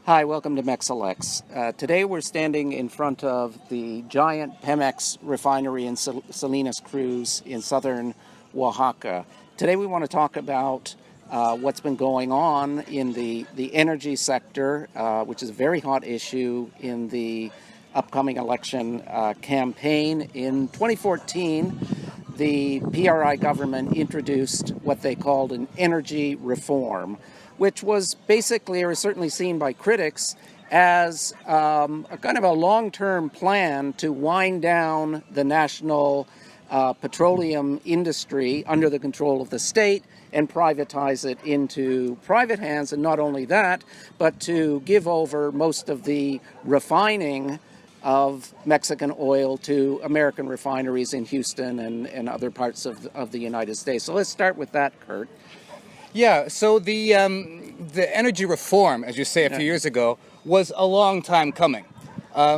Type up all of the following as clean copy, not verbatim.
Hi, welcome to MexElects. Today we're standing in front of the giant PEMEX refinery in Salina Cruz in southern Oaxaca. Today we want to talk about what's been going on in the energy sector, which is a very hot issue in the upcoming election campaign. In 2014, the PRI government introduced what they called an energy reform, which was basically, or certainly seen by critics, as a kind of a long-term plan to wind down the national petroleum industry under the control of the state and privatize it into private hands. And not only that, but to give over most of the refining of Mexican oil to American refineries in Houston and other parts of the United States. So let's start with that, Kurt. Yeah, so the energy reform, as you say, a few years ago, was a long time coming.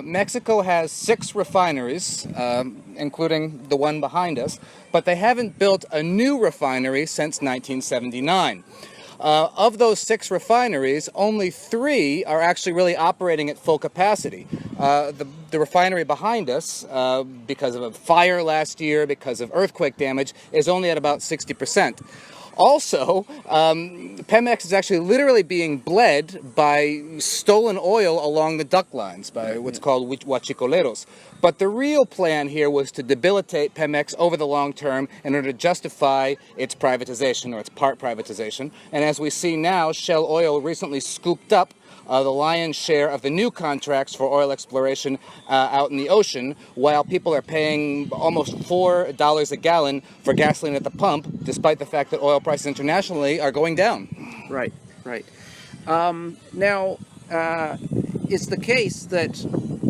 Mexico has 6 refineries, including the one behind us, but they haven't built a new refinery since 1979. Of those 6 refineries, only 3 are actually really operating at full capacity. The refinery behind us, because of a fire last year, because of earthquake damage, is only at about 60%. Also, PEMEX is actually literally being bled by stolen oil along the duct lines, by what's called huachicoleros. But the real plan here was to debilitate PEMEX over the long term in order to justify its privatization, or its part privatization. And as we see now, Shell Oil recently scooped up the lion's share of the new contracts for oil exploration out in the ocean, while people are paying almost $4 a gallon for gasoline at the pump, despite the fact that oil prices internationally are going down. Right. Now, it's the case that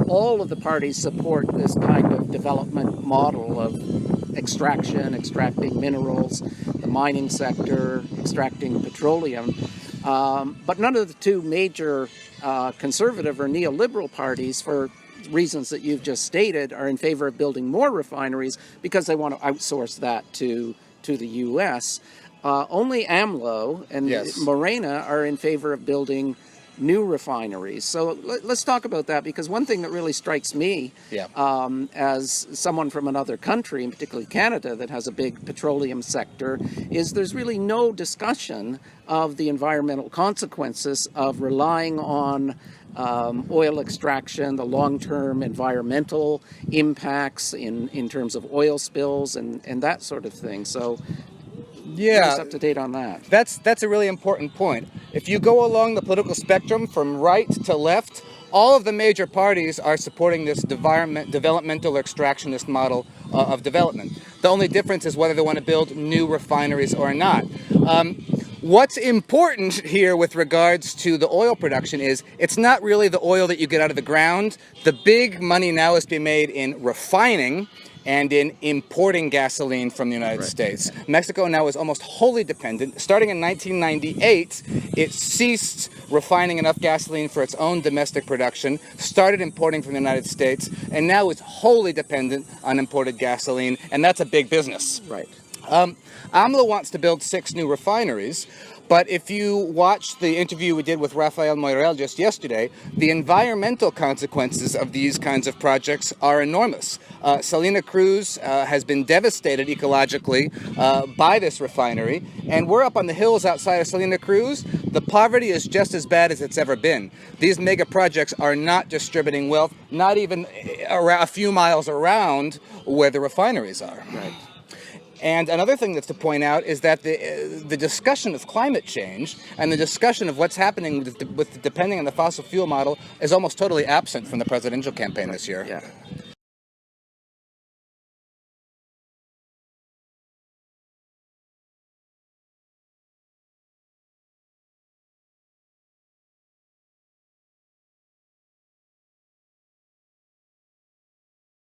all of the parties support this kind of development model of extracting minerals, the mining sector, extracting petroleum. But none of the 2 major conservative or neoliberal parties, for reasons that you've just stated, are in favor of building more refineries because they want to outsource that to the U.S. Only AMLO and Morena are in favor of building new refineries. So let's talk about that, because one thing that really strikes me as someone from another country, particularly Canada, that has a big petroleum sector, is there's really no discussion of the environmental consequences of relying on oil extraction, the long-term environmental impacts in terms of oil spills and that sort of thing. So bring us up to date on that. That's a really important point. If you go along the political spectrum from right to left, all of the major parties are supporting this developmental or extractionist model of development. The only difference is whether they want to build new refineries or not. What's important here with regards to the oil production is it's not really the oil that you get out of the ground. The big money now is being made in refining and in importing gasoline from the United States. Mexico now is almost wholly dependent. Starting in 1998, it ceased refining enough gasoline for its own domestic production, started importing from the United States, and now it's wholly dependent on imported gasoline, and that's a big business. Right. AMLO wants to build 6 new refineries, but if you watch the interview we did with Rafael Moirel just yesterday, the environmental consequences of these kinds of projects are enormous. Salina Cruz has been devastated ecologically by this refinery, and we're up on the hills outside of Salina Cruz. The poverty is just as bad as it's ever been. These mega projects are not distributing wealth, not even a few miles around where the refineries are. Right. And another thing that's to point out is that the discussion of climate change and the discussion of what's happening with depending on the fossil fuel model is almost totally absent from the presidential campaign this year. Yeah.